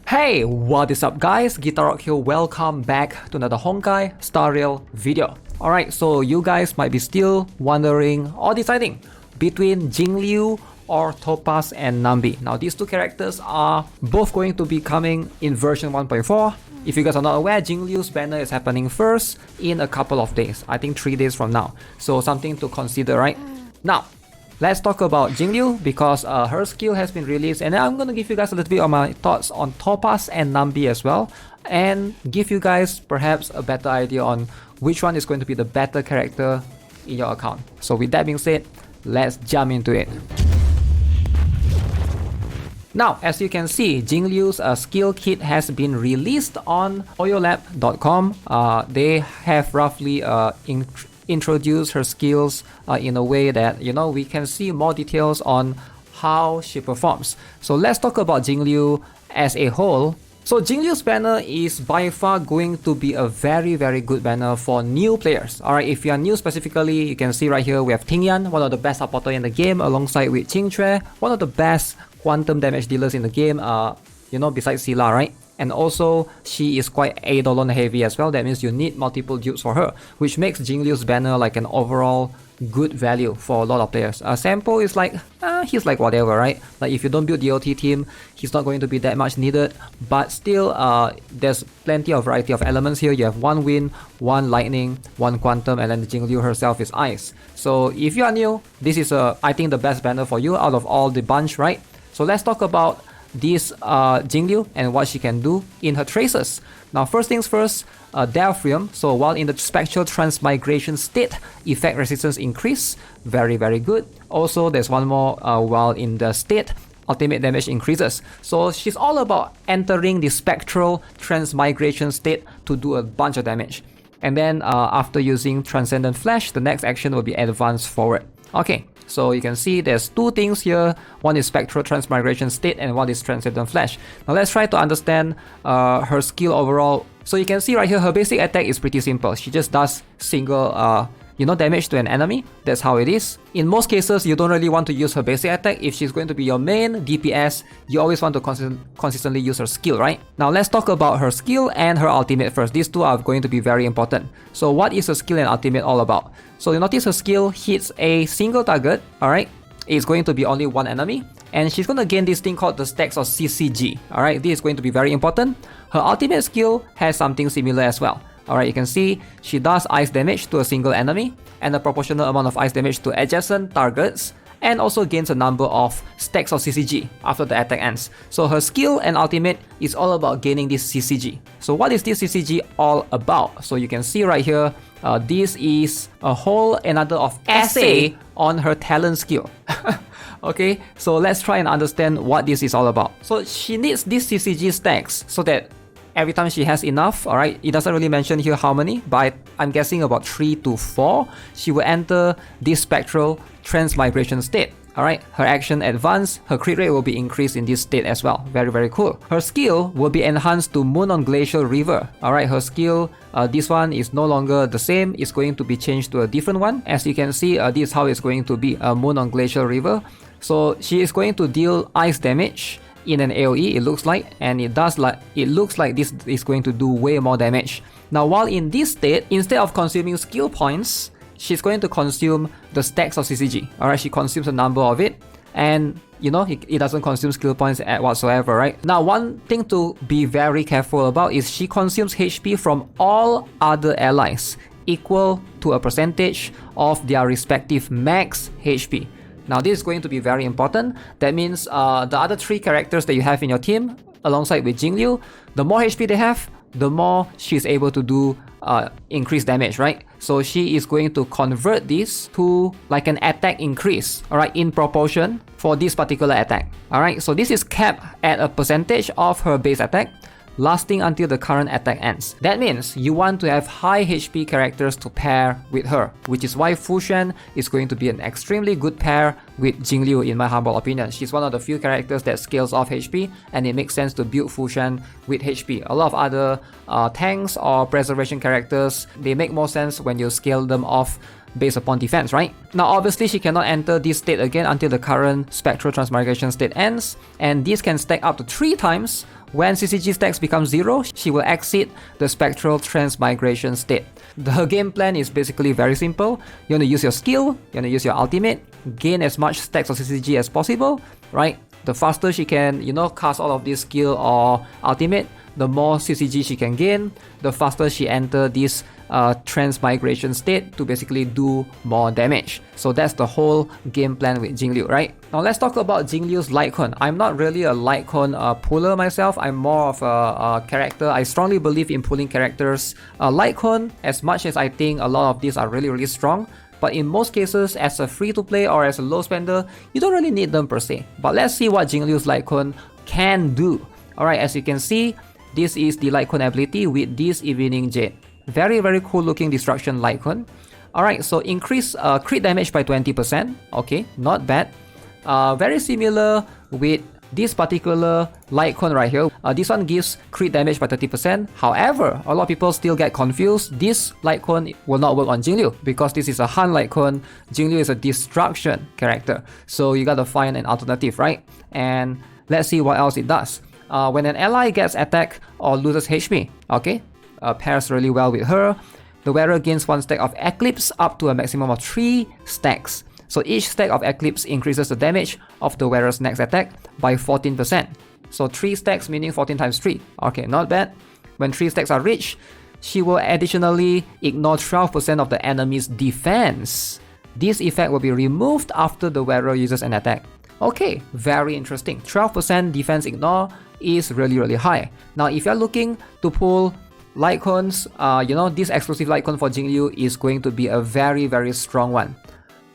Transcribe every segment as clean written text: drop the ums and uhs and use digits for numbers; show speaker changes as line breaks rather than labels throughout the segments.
Hey, what is up guys? GuitarRock here, welcome back to another Honkai Star Rail video. Alright, so you guys might be still wondering or deciding between Jing Liu or Topas and Nambi. Now these two characters are both going to be coming in version 1.4. If you guys are not aware, Jing Liu's banner is happening first in a couple of days. I think 3 days from now. So something to consider, right? Now, let's talk about Jing Liu because her skill has been released, and I'm going to give you guys a little bit of my thoughts on Topas and Nambi as well, and give you guys perhaps a better idea on which one is going to be the better character in your account. So with that being said, let's jump into it. Now, as you can see, Jing Liu's skill kit has been released on oyolab.com. They have roughly introduce her skills in a way that, you know, we can see more details on how she performs. So let's talk about Jing Liu as a whole. So Jing Liu's banner is by far going to be a very good banner for new players. Alright, if you are new specifically, you can see right here we have Tingyan, one of the best supporter in the game, alongside with Qingque, one of the best quantum damage dealers in the game, you know, besides Sila, right? And also, she is quite Eidolon heavy as well. That means you need multiple dupes for her, which makes Jing Liu's banner like an overall good value for a lot of players. Sampo is like, he's like whatever, right? Like if you don't build the OT team, he's not going to be that much needed. But still, there's plenty of variety of elements here. You have one wind, one lightning, one quantum, and then Jing Liu herself is ice. So if you are new, this is I think the best banner for you out of all the bunch, right? So let's talk about this Jing Liu and what she can do in her traces. Now first things first, Diaphragm. So while in the spectral transmigration state, effect resistance increase, very good. Also there's one more, while in the state, ultimate damage increases. So she's all about entering the spectral transmigration state to do a bunch of damage. And then after using Transcendent Flash, the next action will be advance forward. Okay, so you can see there's two things here. One is Spectral Transmigration State and one is Transcendent Flash. Now let's try to understand her skill overall. So you can see right here, her basic attack is pretty simple. She just does single damage to an enemy. That's how it is. In most cases, you don't really want to use her basic attack. If she's going to be your main DPS, you always want to consistently use her skill, right? Now let's talk about her skill and her ultimate first. These two are going to be very important. So what is her skill and ultimate all about? So you notice her skill hits a single target, alright? It's going to be only one enemy, and she's going to gain this thing called the stacks of CCG, alright? This is going to be very important. Her ultimate skill has something similar as well. Alright, you can see she does ice damage to a single enemy and a proportional amount of ice damage to adjacent targets, and also gains a number of stacks of CCG after the attack ends. So her skill and ultimate is all about gaining this CCG. So what is this CCG all about? So you can see right here, this is a whole another of essay on her talent skill. Okay, so let's try and understand what this is all about. So she needs these CCG stacks so that every time she has enough, alright, it doesn't really mention here how many, but I'm guessing about 3 to 4, she will enter this spectral transmigration state. Alright, her action advance, her crit rate will be increased in this state as well. Very cool. Her skill will be enhanced to Moon on Glacial River. Alright, her skill, this one is no longer the same, it's going to be changed to a different one. As you can see, this is how it's going to be, a Moon on Glacial River. So she is going to deal ice damage in an AoE, it looks like, and it looks like this is going to do way more damage. Now while in this state, instead of consuming skill points, she's going to consume the stacks of CCG. Alright, she consumes a number of it, and you know, it doesn't consume skill points whatsoever, right? Now one thing to be very careful about is she consumes HP from all other allies, equal to a percentage of their respective max HP. Now this is going to be very important. That means the other 3 characters that you have in your team, alongside with Jing Liu, the more HP they have, the more she's able to do increased damage, right? So she is going to convert this to like an attack increase, alright, in proportion for this particular attack. Alright, so this is capped at a percentage of her base attack, lasting until the current attack ends. That means you want to have high HP characters to pair with her, which is why Fu Xuan is going to be an extremely good pair with Jing Liu in my humble opinion. She's one of the few characters that scales off HP, and it makes sense to build Fu Xuan with HP. A lot of other tanks or preservation characters, they make more sense when you scale them off based upon defense, right? Now obviously she cannot enter this state again until the current spectral transmigration state ends, and this can stack up to 3 times. When CCG stacks become 0, she will exit the spectral transmigration state. The game plan is basically very simple. You want to use your skill, you want to use your ultimate, gain as much stacks of CCG as possible, right? The faster she can, cast all of this skill or ultimate, the more CCG she can gain, the faster she enter this transmigration state to basically do more damage. So that's the whole game plan with Jing Liu, right? Now let's talk about Jing Liu's Litecoin. I'm not really a Litecoin puller myself. I'm more of a character. I strongly believe in pulling characters. Litecoin, as much as I think a lot of these are really, really strong, but in most cases, as a free-to-play or as a low spender, you don't really need them per se. But let's see what Jing Liu's Litecoin can do. Alright, as you can see, this is the Litecoin ability with this Evening Jade. Very, very cool looking destruction Litecoin. Alright, so increase crit damage by 20%. Okay, not bad. Very similar with this particular Litecoin right here. This one gives crit damage by 30%. However, a lot of people still get confused. This Litecoin will not work on Jing Liu because this is a Han Litecoin. Jing Liu is a destruction character. So you gotta find an alternative, right? And let's see what else it does. When an ally gets attacked or loses HP, okay, pairs really well with her. The wearer gains 1 stack of Eclipse up to a maximum of 3 stacks. So each stack of Eclipse increases the damage of the wearer's next attack by 14%. So 3 stacks meaning 14 times 3. Okay, not bad. When 3 stacks are reached, she will additionally ignore 12% of the enemy's defense. This effect will be removed after the wearer uses an attack. Okay, very interesting. 12% defense ignore is really, really high. Now, if you're looking to pull Litecoins, this exclusive Litecoin for Jing Liu is going to be a very, very strong one.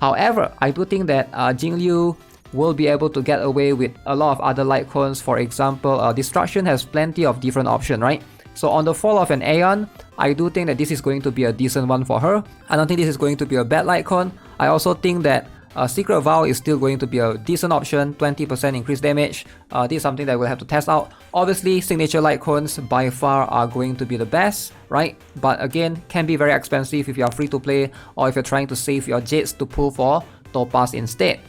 However, I do think that Jing Liu will be able to get away with a lot of other Litecoins. For example, Destruction has plenty of different options, right? So on the fall of an Aeon, I do think that this is going to be a decent one for her. I don't think this is going to be a bad Litecoin. I also think that Secret Vow is still going to be a decent option, 20% increased damage. This is something that we'll have to test out. Obviously, signature Litecoins by far are going to be the best, right? But again, can be very expensive if you are free to play or if you're trying to save your Jades to pull for Topas instead.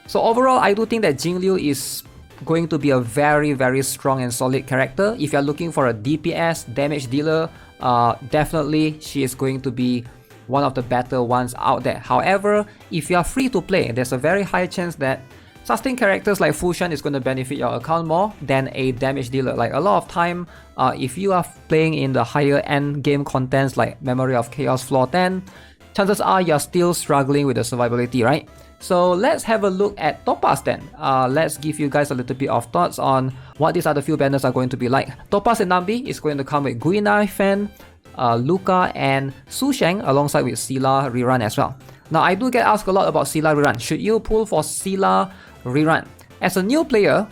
So overall, I do think that Jing Liu is going to be a very, very strong and solid character. If you're looking for a DPS, damage dealer, definitely she is going to be one of the better ones out there. However, if you are free to play, there's a very high chance that sustain characters like Fushan is going to benefit your account more than a damage dealer. Like a lot of time, if you are playing in the higher end game contents like Memory of Chaos Floor 10, chances are you're still struggling with the survivability, right? So let's have a look at Topas then. Let's give you guys a little bit of thoughts on what these other few banners are going to be like. Topas and Nambi is going to come with Guinai Fan, Luca and Su Sheng alongside with Sila Rerun as well. Now I do get asked a lot about Sila Rerun. Should you pull for Sila Rerun? As a new player,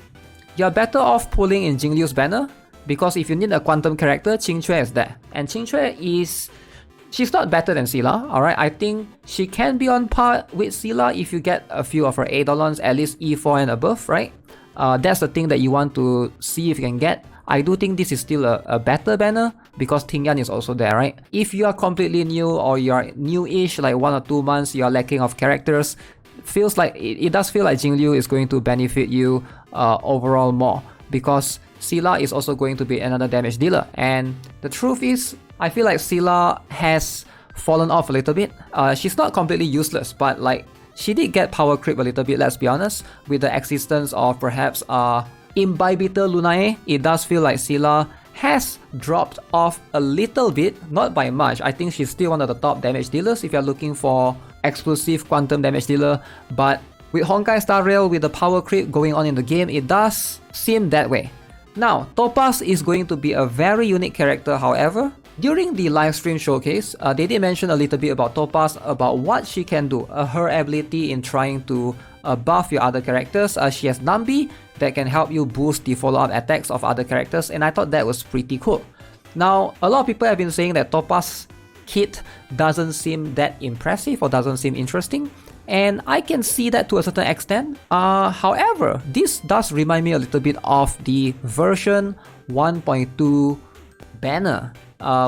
you're better off pulling in Jing Liu's banner because if you need a quantum character, Qingque is there. And Qingque is... she's not better than Sila, alright? I think she can be on par with Sila if you get a few of her Eidolons, at least E4 and above, right? That's the thing that you want to see if you can get. I do think this is still a better banner because Tingyan is also there, right? If you are completely new or you're new-ish, like 1 or 2 months, you're lacking of characters, feels like it does feel like Jing Liu is going to benefit you overall more because Sila is also going to be another damage dealer. And the truth is, I feel like Sila has fallen off a little bit. She's not completely useless, but like she did get power creep a little bit, let's be honest, with the existence of perhaps Imbibitor Lunae. It does feel like Sila has dropped off a little bit, not by much. I think she's still one of the top damage dealers if you're looking for exclusive quantum damage dealer, but with Honkai Star Rail, with the power creep going on in the game, it does seem that way. Now, Topas is going to be a very unique character, however. During the livestream showcase, they did mention a little bit about Topas, about what she can do, her ability in trying to buff your other characters. She has Nambi that can help you boost the follow-up attacks of other characters, and I thought that was pretty cool. Now, a lot of people have been saying that Topas kit doesn't seem that impressive or doesn't seem interesting, and I can see that to a certain extent. However, this does remind me a little bit of the version 1.2 banner,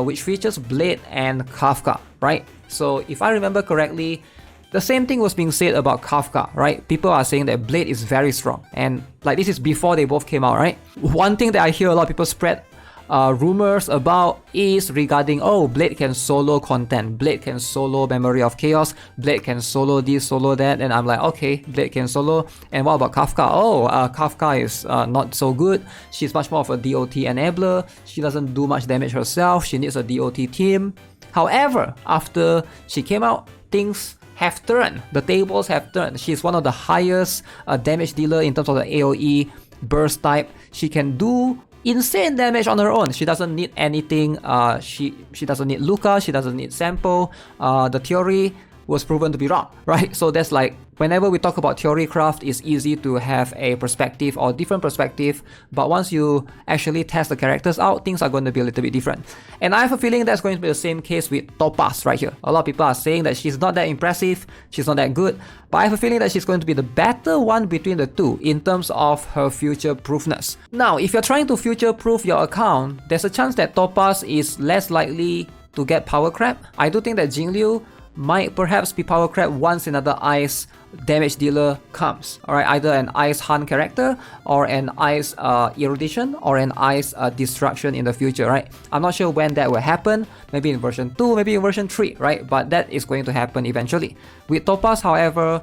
which features Blade and Kafka, right? So if I remember correctly, the same thing was being said about Kafka, right? People are saying that Blade is very strong, and like this is before they both came out, right? One thing that I hear a lot of people spread rumors about is regarding, oh, Blade can solo content, Blade can solo Memory of Chaos, Blade can solo this, solo that, and I'm like, okay, Blade can solo, and what about Kafka? Oh, Kafka is not so good, she's much more of a DOT enabler, she doesn't do much damage herself, she needs a DOT team. However, after she came out, things have turned, the tables have turned. She's one of the highest damage dealer in terms of the AoE burst type. She can do insane damage on her own. She doesn't need anything. She doesn't need Luca. She doesn't need Sampo. The theory was proven to be wrong, right? So that's like, whenever we talk about theory craft, it's easy to have a perspective or different perspective, but once you actually test the characters out, things are going to be a little bit different. And I have a feeling that's going to be the same case with Topas right here. A lot of people are saying that she's not that impressive, she's not that good, but I have a feeling that she's going to be the better one between the two in terms of her future-proofness. Now, if you're trying to future-proof your account, there's a chance that Topas is less likely to get power crap. I do think that Jing Liu might perhaps be power crap once another ice damage dealer comes. Alright, either an ice hunt character or an ice erudition or an ice destruction in the future, right? I'm not sure when that will happen, maybe in version 2, maybe in version 3, right? But that is going to happen eventually. With Topas, however,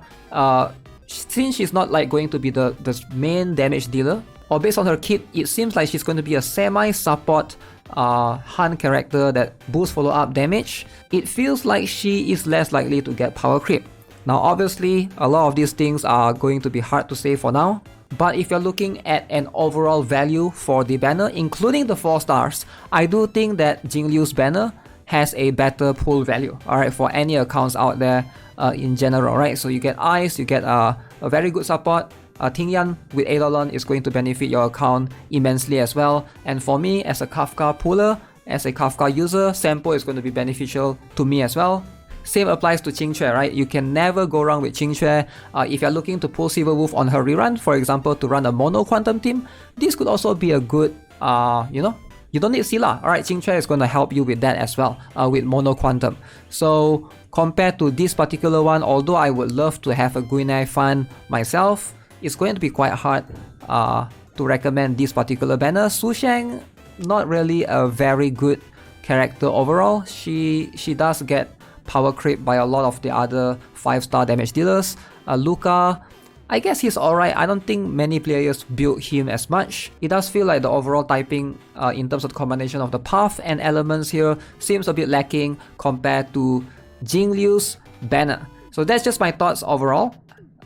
since she's not like going to be the main damage dealer, or based on her kit, it seems like she's going to be a semi-support hunt character that boosts follow-up damage. It feels like she is less likely to get power creep. Now obviously, a lot of these things are going to be hard to say for now, but if you're looking at an overall value for the banner, including the 4 stars, I do think that Jing Liu's banner has a better pull value, alright, for any accounts out there in general, right? So you get ice, you get a very good support. Tingyan with Eidolon is going to benefit your account immensely as well. And for me, as a Kafka puller, as a Kafka user, Sampo is going to be beneficial to me as well. Same applies to Qingque, right? You can never go wrong with Qingque. If you're looking to pull Silver Wolf on her rerun, for example, to run a mono quantum team, this could also be a good, you don't need Scylla. Alright, Qingque is going to help you with that as well, with mono quantum. So compared to this particular one, although I would love to have a Guinea fan myself, it's going to be quite hard to recommend this particular banner. Su Sheng, not really a very good character overall. She does get power creep by a lot of the other 5-star damage dealers. Luca, I guess he's alright. I don't think many players build him as much. It does feel like the overall typing in terms of the combination of the path and elements here seems a bit lacking compared to Jing Liu's banner. So that's just my thoughts overall.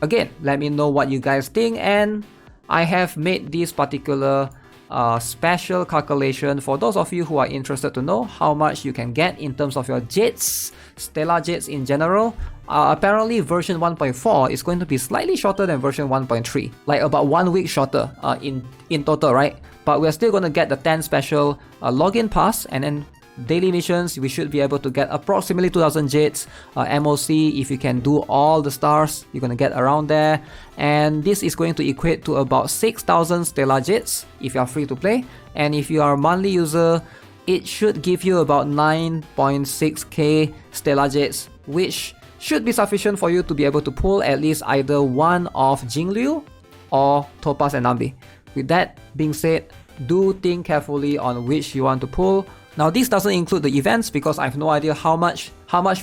Again, let me know what you guys think, and I have made this particular special calculation for those of you who are interested to know how much you can get in terms of your Jades, Stellar Jades in general. Apparently version 1.4 is going to be slightly shorter than version 1.3, like about 1 week shorter in total, right? But we're still going to get the 10 special login pass, and then daily missions, we should be able to get approximately 2000 Jades. MOC, if you can do all the stars, you're going to get around there. And this is going to equate to about 6000 Stellar Jades if you are free to play. And if you are a monthly user, it should give you about 9.6k Stellar Jades, which should be sufficient for you to be able to pull at least either one of Jing Liu or Topas and Nambi. With that being said, do think carefully on which you want to pull. Now this doesn't include the events because I have no idea how much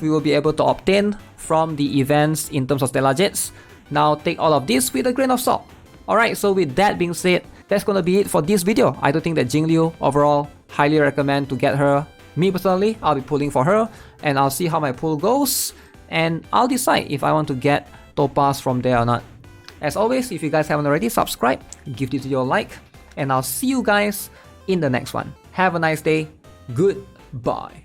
we will be able to obtain from the events in terms of Stellar Jades. Now take all of this with a grain of salt. Alright, so with that being said, that's gonna be it for this video. I do think that Jing Liu overall, highly recommend to get her. Me personally, I'll be pulling for her and I'll see how my pull goes and I'll decide if I want to get Topas from there or not. As always, if you guys haven't already, subscribe, give this video a like, and I'll see you guys in the next one. Have a nice day. Goodbye.